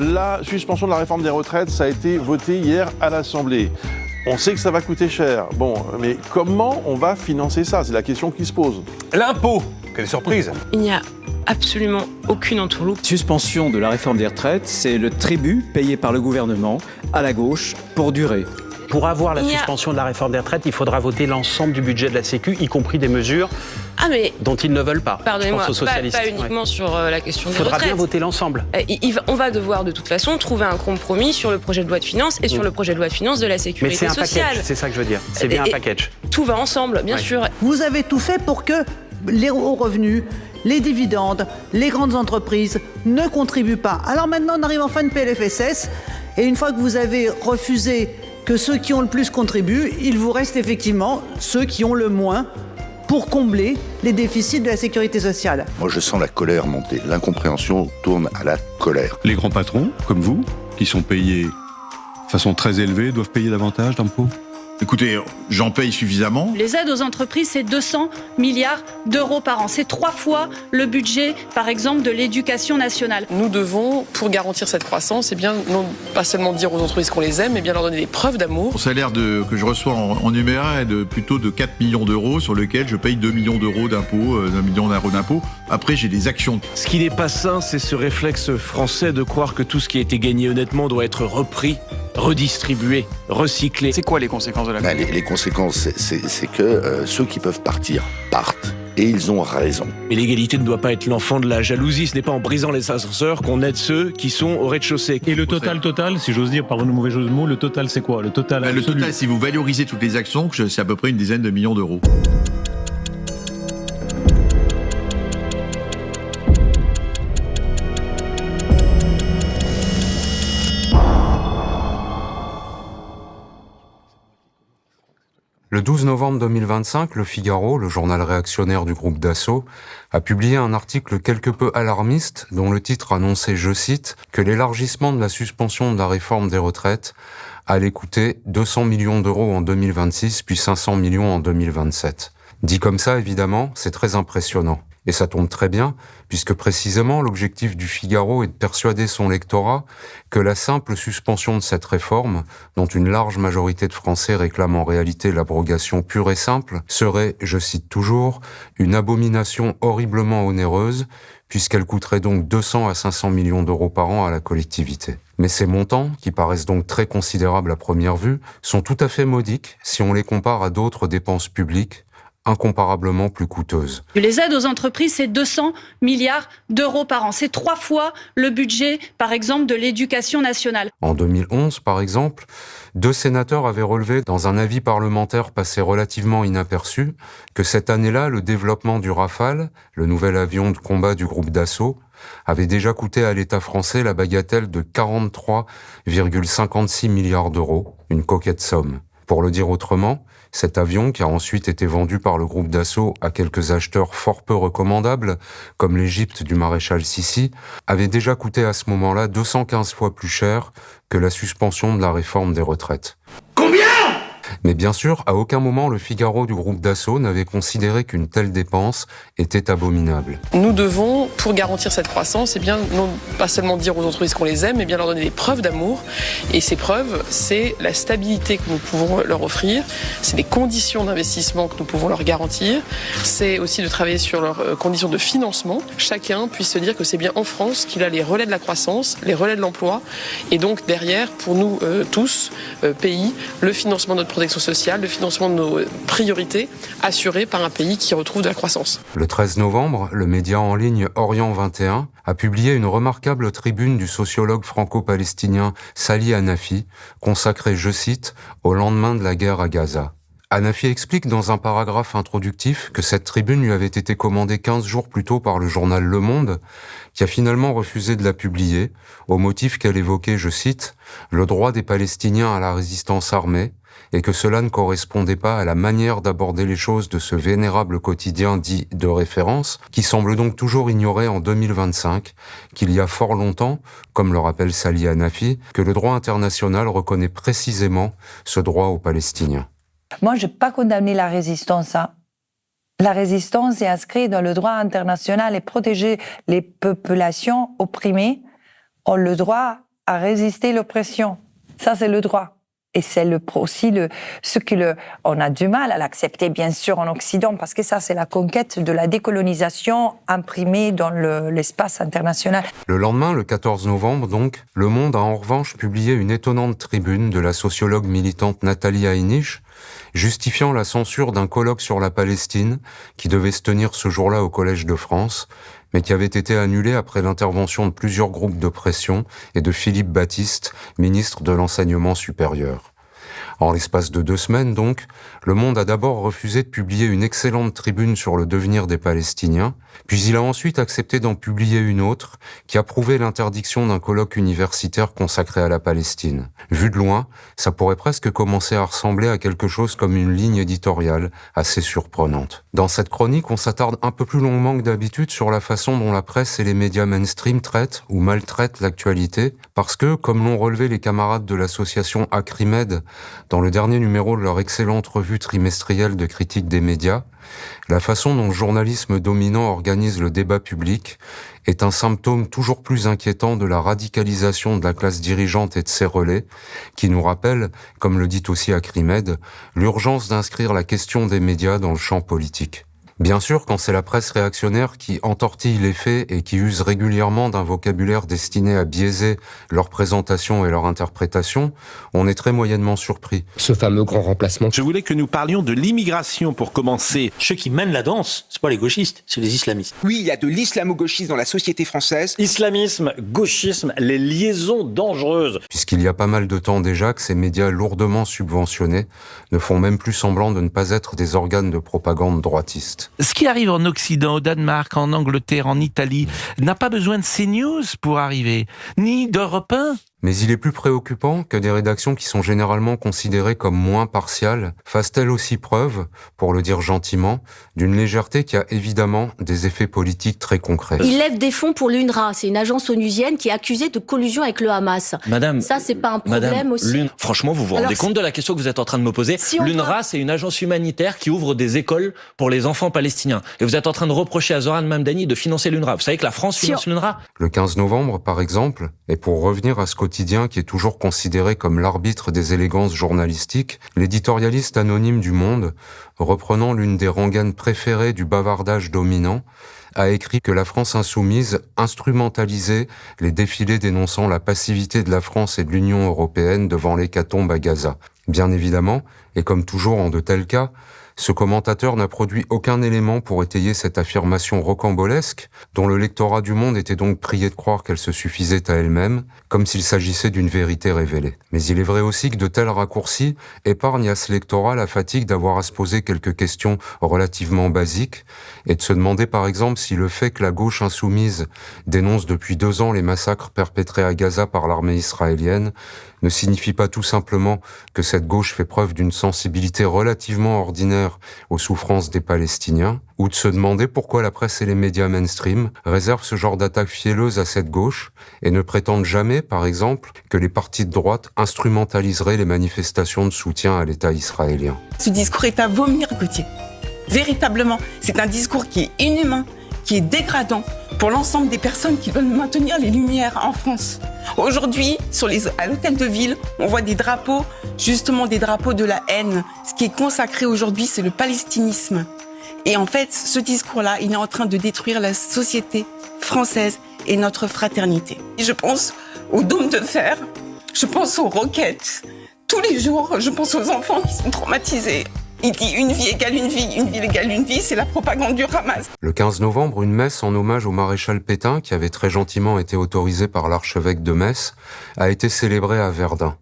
La suspension de la réforme des retraites, ça a été voté hier à l'Assemblée. On sait que ça va coûter cher. Bon, mais comment on va financer ça? C'est la question qui se pose. L'impôt, quelle surprise! Il n'y a absolument aucune entourloupe. Suspension de la réforme des retraites, c'est le tribut payé par le gouvernement à la gauche pour durer. Pour avoir la suspension de la réforme des retraites, il faudra voter l'ensemble du budget de la Sécu, y compris des mesures dont ils ne veulent pas. Pardonnez-moi, je pense aux socialistes. pas uniquement sur la question des retraites. Il faudra bien voter l'ensemble. On va devoir de toute façon trouver un compromis sur le projet de loi de finances et sur le projet de loi de finances de la sécurité sociale. Mais c'est un package, c'est ça que je veux dire. C'est bien un package. Tout va ensemble, bien sûr. Vous avez tout fait pour que les hauts revenus, les dividendes, les grandes entreprises ne contribuent pas. Alors maintenant, on arrive en fin de PLFSS, et une fois que vous avez refusé que ceux qui ont le plus contribuent, il vous reste effectivement ceux qui ont le moins pour combler les déficits de la sécurité sociale. Moi, je sens la colère monter. L'incompréhension tourne à la colère. Les grands patrons, comme vous, qui sont payés de façon très élevée, doivent payer davantage d'impôts? Écoutez, j'en paye suffisamment. Les aides aux entreprises, c'est 200 milliards d'euros par an. C'est 3 fois le budget, par exemple, de l'éducation nationale. Nous devons, pour garantir cette croissance, non pas seulement dire aux entreprises qu'on les aime, mais bien leur donner des preuves d'amour. Le salaire que je reçois en numéraire est plutôt de 4 millions d'euros, sur lequel je paye 2 millions d'euros d'impôts, 1 million d'euros d'impôts. Après, j'ai des actions. Ce qui n'est pas sain, c'est ce réflexe français de croire que tout ce qui a été gagné honnêtement doit être repris, redistribué, recyclé. C'est quoi les conséquences de la crise? Les conséquences, c'est que ceux qui peuvent partir, partent. Et ils ont raison. Mais l'égalité ne doit pas être l'enfant de la jalousie. Ce n'est pas en brisant les ascenseurs qu'on aide ceux qui sont au rez-de-chaussée. Et le total, si j'ose dire, pardon le mauvais jeu de mots, le total c'est quoi? Le total absolu. Le total, si vous valorisez toutes les actions, c'est à peu près une dizaine de millions d'euros. Le 12 novembre 2025, Le Figaro, le journal réactionnaire du groupe Dassault, a publié un article quelque peu alarmiste dont le titre annonçait, je cite, que l'élargissement de la suspension de la réforme des retraites allait coûter 200 millions d'euros en 2026 puis 500 millions en 2027. Dit comme ça, évidemment, c'est très impressionnant. Et ça tombe très bien, puisque précisément l'objectif du Figaro est de persuader son lectorat que la simple suspension de cette réforme, dont une large majorité de Français réclament en réalité l'abrogation pure et simple, serait, je cite toujours, une abomination horriblement onéreuse, puisqu'elle coûterait donc 200 à 500 millions d'euros par an à la collectivité. Mais ces montants, qui paraissent donc très considérables à première vue, sont tout à fait modiques si on les compare à d'autres dépenses publiques, incomparablement plus coûteuses. Les aides aux entreprises, c'est 200 milliards d'euros par an. C'est 3 fois le budget, par exemple, de l'éducation nationale. En 2011, par exemple, 2 sénateurs avaient relevé dans un avis parlementaire passé relativement inaperçu que cette année-là, le développement du Rafale, le nouvel avion de combat du groupe Dassault, avait déjà coûté à l'État français la bagatelle de 43,56 milliards d'euros, une coquette somme. Pour le dire autrement, cet avion, qui a ensuite été vendu par le groupe Dassault à quelques acheteurs fort peu recommandables, comme l'Égypte du maréchal Sissi, avait déjà coûté à ce moment-là 215 fois plus cher que la suspension de la réforme des retraites. Combien ? Mais bien sûr, à aucun moment le Figaro du groupe Dassault n'avait considéré qu'une telle dépense était abominable. Nous devons, pour garantir cette croissance, non pas seulement dire aux entreprises qu'on les aime, mais bien leur donner des preuves d'amour. Et ces preuves, c'est la stabilité que nous pouvons leur offrir, c'est les conditions d'investissement que nous pouvons leur garantir, c'est aussi de travailler sur leurs conditions de financement. Chacun puisse se dire que c'est bien en France qu'il a les relais de la croissance, les relais de l'emploi, et donc derrière, pour nous tous, pays, le financement de notre protection sociale, le financement de nos priorités assurées par un pays qui retrouve de la croissance. Le 13 novembre, le média en ligne Orient 21 a publié une remarquable tribune du sociologue franco-palestinien Sali Hanafi, consacrée, je cite, au lendemain de la guerre à Gaza. Hanafi explique dans un paragraphe introductif que cette tribune lui avait été commandée 15 jours plus tôt par le journal Le Monde, qui a finalement refusé de la publier, au motif qu'elle évoquait, je cite, le droit des Palestiniens à la résistance armée, et que cela ne correspondait pas à la manière d'aborder les choses de ce vénérable quotidien dit de référence, qui semble donc toujours ignorer en 2025 qu'il y a fort longtemps, comme le rappelle Sali Hanafi, que le droit international reconnaît précisément ce droit aux Palestiniens. Moi, je n'ai pas condamné la résistance. La résistance est inscrite dans le droit international et protéger les populations opprimées ont le droit à résister l'oppression. Ça, c'est le droit. Et c'est aussi ce que on a du mal à l'accepter, bien sûr, en Occident, parce que ça, c'est la conquête de la décolonisation imprimée dans l'espace international. Le lendemain, le 14 novembre, donc, Le Monde a en revanche publié une étonnante tribune de la sociologue militante Nathalie Hainich, justifiant la censure d'un colloque sur la Palestine qui devait se tenir ce jour-là au Collège de France, mais qui avait été annulé après l'intervention de plusieurs groupes de pression et de Philippe Baptiste, ministre de l'Enseignement supérieur. En l'espace de 2 semaines, donc, Le Monde a d'abord refusé de publier une excellente tribune sur le devenir des Palestiniens, puis il a ensuite accepté d'en publier une autre qui approuvait l'interdiction d'un colloque universitaire consacré à la Palestine. Vu de loin, ça pourrait presque commencer à ressembler à quelque chose comme une ligne éditoriale assez surprenante. Dans cette chronique, on s'attarde un peu plus longuement que d'habitude sur la façon dont la presse et les médias mainstream traitent ou maltraitent l'actualité, parce que, comme l'ont relevé les camarades de l'association Acrimed dans le dernier numéro de leur excellente revue trimestrielle de critique des médias, la façon dont le journalisme dominant organise le débat public est un symptôme toujours plus inquiétant de la radicalisation de la classe dirigeante et de ses relais, qui nous rappelle, comme le dit aussi Acrimed, l'urgence d'inscrire la question des médias dans le champ politique. Bien sûr, quand c'est la presse réactionnaire qui entortille les faits et qui use régulièrement d'un vocabulaire destiné à biaiser leur présentation et leur interprétation, on est très moyennement surpris. Ce fameux grand remplacement. Je voulais que nous parlions de l'immigration pour commencer. Ceux qui mènent la danse, c'est pas les gauchistes, c'est les islamistes. Oui, il y a de l'islamo-gauchisme dans la société française. Islamisme, gauchisme, les liaisons dangereuses. Puisqu'il y a pas mal de temps déjà que ces médias lourdement subventionnés ne font même plus semblant de ne pas être des organes de propagande droitistes. Ce qui arrive en Occident, au Danemark, en Angleterre, en Italie, n'a pas besoin de CNews pour arriver, ni d'Europe 1. Mais il est plus préoccupant que des rédactions qui sont généralement considérées comme moins partiales fassent-elles aussi preuve, pour le dire gentiment, d'une légèreté qui a évidemment des effets politiques très concrets. Il lève des fonds pour l'UNRWA, c'est une agence onusienne qui est accusée de collusion avec le Hamas. Madame, ça, c'est pas un problème aussi. Franchement, vous vous rendez compte de la question que vous êtes en train de me poser? L'UNRWA, c'est une agence humanitaire qui ouvre des écoles pour les enfants palestiniens. Et vous êtes en train de reprocher à Zoran Mamdani de financer l'UNRWA. Vous savez que la France finance l'UNRWA? Le 15 novembre, par exemple, et pour revenir à ce quotidien qui est toujours considéré comme l'arbitre des élégances journalistiques, l'éditorialiste anonyme du Monde, reprenant l'une des rengaines préférées du bavardage dominant, a écrit que la France insoumise instrumentalisait les défilés dénonçant la passivité de la France et de l'Union européenne devant l'hécatombe à Gaza. Bien évidemment, et comme toujours en de tels cas, ce commentateur n'a produit aucun élément pour étayer cette affirmation rocambolesque, dont le lectorat du Monde était donc prié de croire qu'elle se suffisait à elle-même, comme s'il s'agissait d'une vérité révélée. Mais il est vrai aussi que de tels raccourcis épargnent à ce lectorat la fatigue d'avoir à se poser quelques questions relativement basiques, et de se demander par exemple si le fait que la gauche insoumise dénonce depuis 2 ans les massacres perpétrés à Gaza par l'armée israélienne ne signifie pas tout simplement que cette gauche fait preuve d'une sensibilité relativement ordinaire aux souffrances des Palestiniens, ou de se demander pourquoi la presse et les médias mainstream réservent ce genre d'attaque fielleuse à cette gauche et ne prétendent jamais, par exemple, que les partis de droite instrumentaliseraient les manifestations de soutien à l'État israélien. Ce discours est à vomir, Gauthier. Véritablement, c'est un discours qui est inhumain, qui est dégradant pour l'ensemble des personnes qui veulent maintenir les Lumières en France. Aujourd'hui, à l'hôtel de ville, on voit des drapeaux, justement des drapeaux de la haine. Ce qui est consacré aujourd'hui, c'est le palestinisme. Et en fait, ce discours-là, il est en train de détruire la société française et notre fraternité. Et je pense aux dômes de fer, je pense aux roquettes. Tous les jours, je pense aux enfants qui sont traumatisés. Il dit une vie égale une vie égale une vie, c'est la propagande du Hamas. Le 15 novembre, une messe en hommage au maréchal Pétain, qui avait très gentiment été autorisée par l'archevêque de Metz, a été célébrée à Verdun.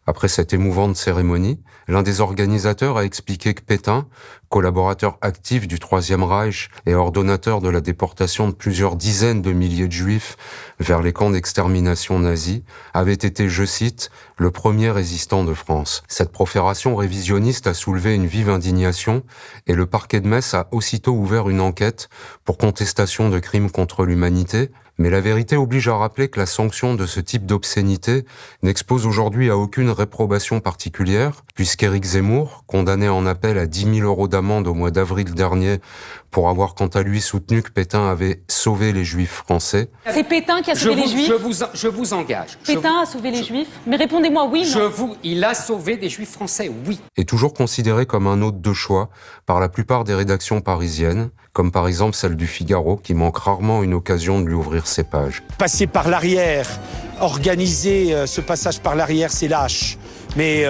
Après cette émouvante cérémonie, l'un des organisateurs a expliqué que Pétain, collaborateur actif du Troisième Reich et ordonnateur de la déportation de plusieurs dizaines de milliers de juifs vers les camps d'extermination nazis, avait été, je cite, « le premier résistant de France ». Cette profération révisionniste a soulevé une vive indignation et le parquet de Metz a aussitôt ouvert une enquête pour contestation de crimes contre l'humanité, Mais la vérité oblige à rappeler que la sanction de ce type d'obscénité n'expose aujourd'hui à aucune réprobation particulière, puisqu'Éric Zemmour, condamné en appel à 10 000 € d'amende au mois d'avril dernier pour avoir quant à lui soutenu que Pétain avait sauvé les Juifs français. C'est Pétain qui a sauvé les Juifs. Je vous engage. Pétain a sauvé les Juifs. Mais répondez-moi oui, non. Il a sauvé des Juifs français, oui. Est toujours considéré comme un hôte de choix par la plupart des rédactions parisiennes, comme par exemple celle du Figaro, qui manque rarement une occasion de lui ouvrir ses pages. Passer par l'arrière, organiser ce passage par l'arrière, c'est lâche. Mais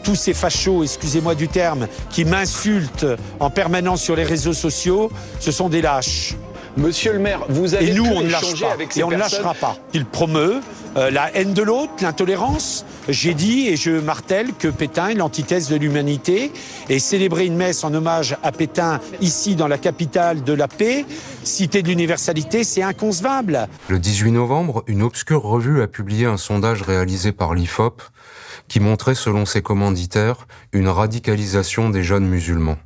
tous ces fachos, excusez-moi du terme, qui m'insultent en permanence sur les réseaux sociaux, ce sont des lâches. Monsieur le maire, vous avez pu échanger échanger avec ces personnes. Et on ne lâchera pas. Il promeut la haine de l'autre, l'intolérance. J'ai dit et je martèle que Pétain est l'antithèse de l'humanité. Et célébrer une messe en hommage à Pétain ici dans la capitale de la paix, cité de l'universalité, c'est inconcevable. Le 18 novembre, une obscure revue a publié un sondage réalisé par l'IFOP qui montrait, selon ses commanditaires, une radicalisation des jeunes musulmans.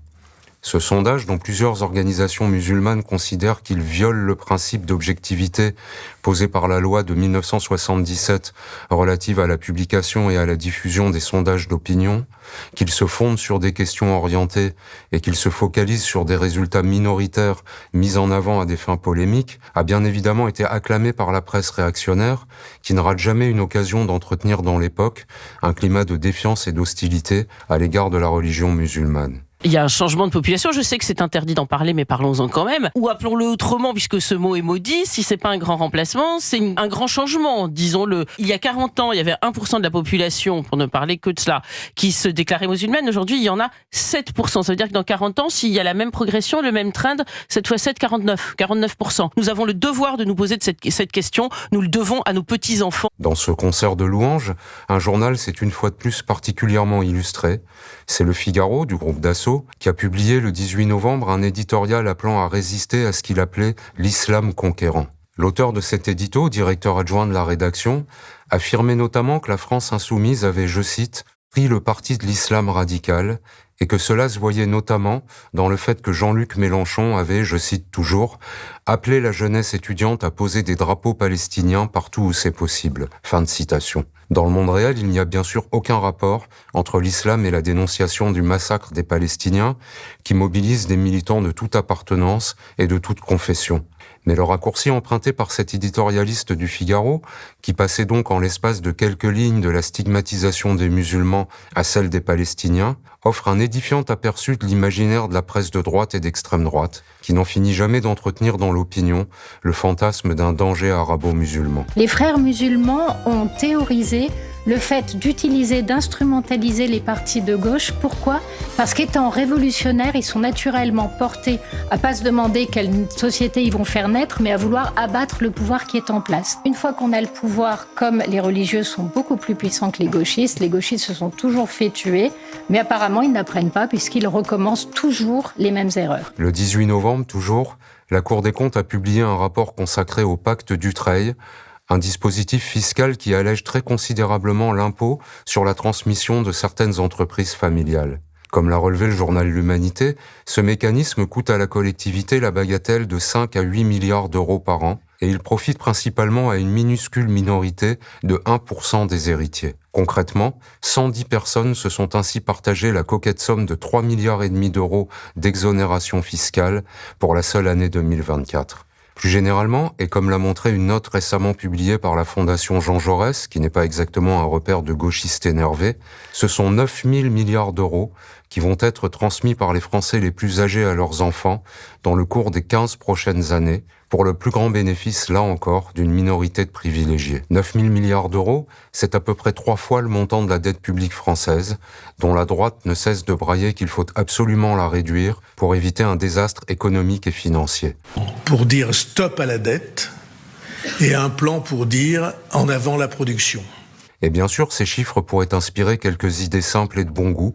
Ce sondage, dont plusieurs organisations musulmanes considèrent qu'il viole le principe d'objectivité posé par la loi de 1977 relative à la publication et à la diffusion des sondages d'opinion, qu'il se fonde sur des questions orientées et qu'il se focalise sur des résultats minoritaires mis en avant à des fins polémiques, a bien évidemment été acclamé par la presse réactionnaire, qui ne rate jamais une occasion d'entretenir dans l'époque un climat de défiance et d'hostilité à l'égard de la religion musulmane. Il y a un changement de population, je sais que c'est interdit d'en parler, mais parlons-en quand même. Ou appelons-le autrement, puisque ce mot est maudit, si c'est pas un grand remplacement, c'est un grand changement, disons-le. Il y a 40 ans, il y avait 1% de la population, pour ne parler que de cela, qui se déclarait musulmane. Aujourd'hui, il y en a 7%. Ça veut dire que dans 40 ans, s'il y a la même progression, le même trend, cette fois 49%. Nous avons le devoir de nous poser de cette question, nous le devons à nos petits-enfants. Dans ce concert de louanges, un journal s'est une fois de plus particulièrement illustré. C'est le Figaro, du groupe Dassault, qui a publié le 18 novembre un éditorial appelant à résister à ce qu'il appelait l'islam conquérant. L'auteur de cet édito, directeur adjoint de la rédaction, affirmait notamment que la France insoumise avait, je cite, pris le parti de l'islam radical et que cela se voyait notamment dans le fait que Jean-Luc Mélenchon avait, je cite toujours, appelé la jeunesse étudiante à poser des drapeaux palestiniens partout où c'est possible. Fin de citation. Dans le monde réel, il n'y a bien sûr aucun rapport entre l'islam et la dénonciation du massacre des Palestiniens qui mobilise des militants de toute appartenance et de toute confession. Mais le raccourci emprunté par cet éditorialiste du Figaro, qui passait donc en l'espace de quelques lignes de la stigmatisation des musulmans à celle des Palestiniens, offre un édifiant aperçu de l'imaginaire de la presse de droite et d'extrême droite, qui n'en finit jamais d'entretenir dans l'opinion le fantasme d'un danger arabo-musulman. Les frères musulmans ont théorisé le fait d'utiliser, d'instrumentaliser les partis de gauche. Pourquoi ? Parce qu'étant révolutionnaires, ils sont naturellement portés à pas se demander quelle société ils vont faire naître, mais à vouloir abattre le pouvoir qui est en place. Une fois qu'on a le pouvoir, comme les religieux sont beaucoup plus puissants que les gauchistes se sont toujours fait tuer, mais apparemment ils n'apprennent pas puisqu'ils recommencent toujours les mêmes erreurs. Le 18 novembre, toujours, la Cour des comptes a publié un rapport consacré au pacte Dutreil, un dispositif fiscal qui allège très considérablement l'impôt sur la transmission de certaines entreprises familiales. Comme l'a relevé le journal L'Humanité, ce mécanisme coûte à la collectivité la bagatelle de 5 à 8 milliards d'euros par an, et il profite principalement à une minuscule minorité de 1% des héritiers. Concrètement, 110 personnes se sont ainsi partagées la coquette somme de 3,5 milliards d'euros d'exonération fiscale pour la seule année 2024. Plus généralement, et comme l'a montré une note récemment publiée par la Fondation Jean Jaurès, qui n'est pas exactement un repère de gauchistes énervés, ce sont 9 000 milliards d'euros qui vont être transmis par les Français les plus âgés à leurs enfants dans le cours des 15 prochaines années, pour le plus grand bénéfice, là encore, d'une minorité de privilégiés. 9 000 milliards d'euros, c'est à peu près 3 fois le montant de la dette publique française, dont la droite ne cesse de brailler qu'il faut absolument la réduire pour éviter un désastre économique et financier. Pour dire stop à la dette et un plan pour dire en avant la production. Et bien sûr, ces chiffres pourraient inspirer quelques idées simples et de bon goût,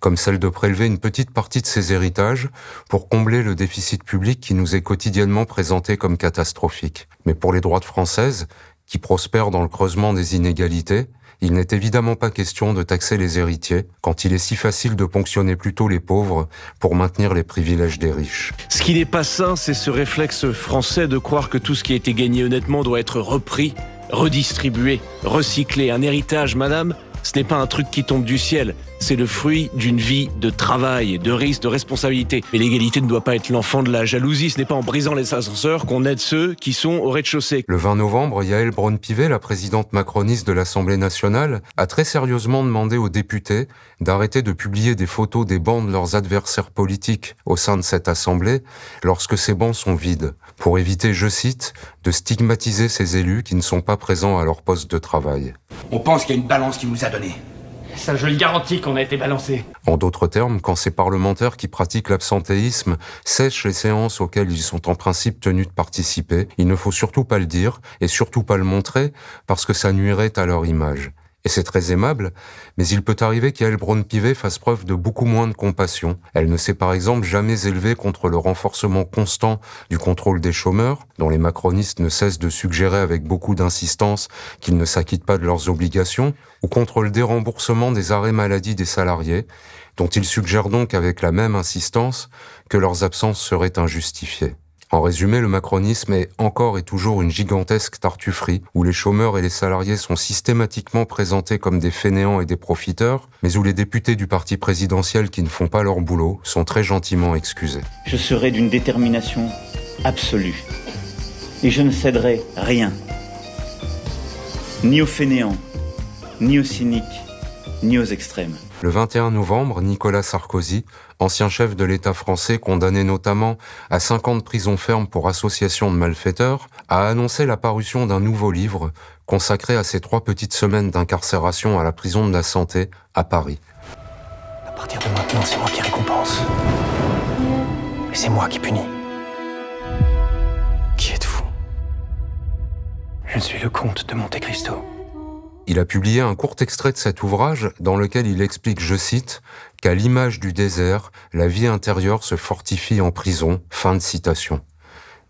comme celle de prélever une petite partie de ces héritages pour combler le déficit public qui nous est quotidiennement présenté comme catastrophique. Mais pour les droites françaises, qui prospèrent dans le creusement des inégalités, Il n'est évidemment pas question de taxer les héritiers quand il est si facile de ponctionner plutôt les pauvres pour maintenir les privilèges des riches. Ce qui n'est pas sain, c'est ce réflexe français de croire que tout ce qui a été gagné honnêtement doit être repris, redistribué, recyclé. Un héritage, madame, ce n'est pas un truc qui tombe du ciel. C'est le fruit d'une vie de travail, de risque, de responsabilité. Mais l'égalité ne doit pas être l'enfant de la jalousie. Ce n'est pas en brisant les ascenseurs qu'on aide ceux qui sont au rez-de-chaussée. Le 20 novembre, Yaël Braun-Pivet, la présidente macroniste de l'Assemblée nationale, a très sérieusement demandé aux députés d'arrêter de publier des photos des bancs de leurs adversaires politiques au sein de cette Assemblée lorsque ces bancs sont vides, pour éviter, je cite, de stigmatiser ces élus qui ne sont pas présents à leur poste de travail. On pense qu'il y a une balance qui nous a donné. Ça, je le garantis qu'on a été balancé. En d'autres termes, quand ces parlementaires qui pratiquent l'absentéisme sèchent les séances auxquelles ils sont en principe tenus de participer, il ne faut surtout pas le dire et surtout pas le montrer parce que ça nuirait à leur image. Et c'est très aimable, mais il peut arriver qu'Yaël Braun-Pivet fasse preuve de beaucoup moins de compassion. Elle ne s'est par exemple jamais élevée contre le renforcement constant du contrôle des chômeurs, dont les macronistes ne cessent de suggérer avec beaucoup d'insistance qu'ils ne s'acquittent pas de leurs obligations, ou contre le déremboursement des arrêts maladie des salariés, dont ils suggèrent donc avec la même insistance que leurs absences seraient injustifiées. En résumé, le macronisme est encore et toujours une gigantesque tartufferie où les chômeurs et les salariés sont systématiquement présentés comme des fainéants et des profiteurs, mais où les députés du parti présidentiel qui ne font pas leur boulot sont très gentiment excusés. Je serai d'une détermination absolue et je ne céderai rien, ni aux fainéants, ni aux cyniques, ni aux extrêmes. Le 21 novembre, Nicolas Sarkozy, ancien chef de l'État français condamné notamment à 5 ans de prison ferme pour association de malfaiteurs, a annoncé la parution d'un nouveau livre consacré à ces 3 petites semaines d'incarcération à la prison de la Santé à Paris. À partir de maintenant, c'est moi qui récompense. Et c'est moi qui punis. Qui êtes-vous? Je suis le comte de Monte Cristo. Il a publié un court extrait de cet ouvrage dans lequel il explique, je cite, « qu'à l'image du désert, la vie intérieure se fortifie en prison ». Fin de citation.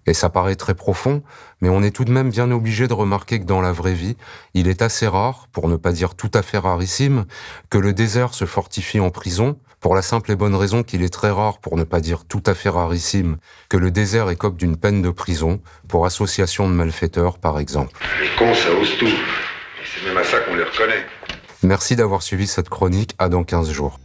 Et ça paraît très profond, mais on est tout de même bien obligé de remarquer que dans la vraie vie, il est assez rare, pour ne pas dire tout à fait rarissime, que le désert se fortifie en prison, pour la simple et bonne raison qu'il est très rare, pour ne pas dire tout à fait rarissime, que le désert écope d'une peine de prison, pour association de malfaiteurs par exemple. Les cons, ça ose tout. Et c'est même à ça qu'on les reconnaît. Merci d'avoir suivi cette chronique, à dans 15 jours.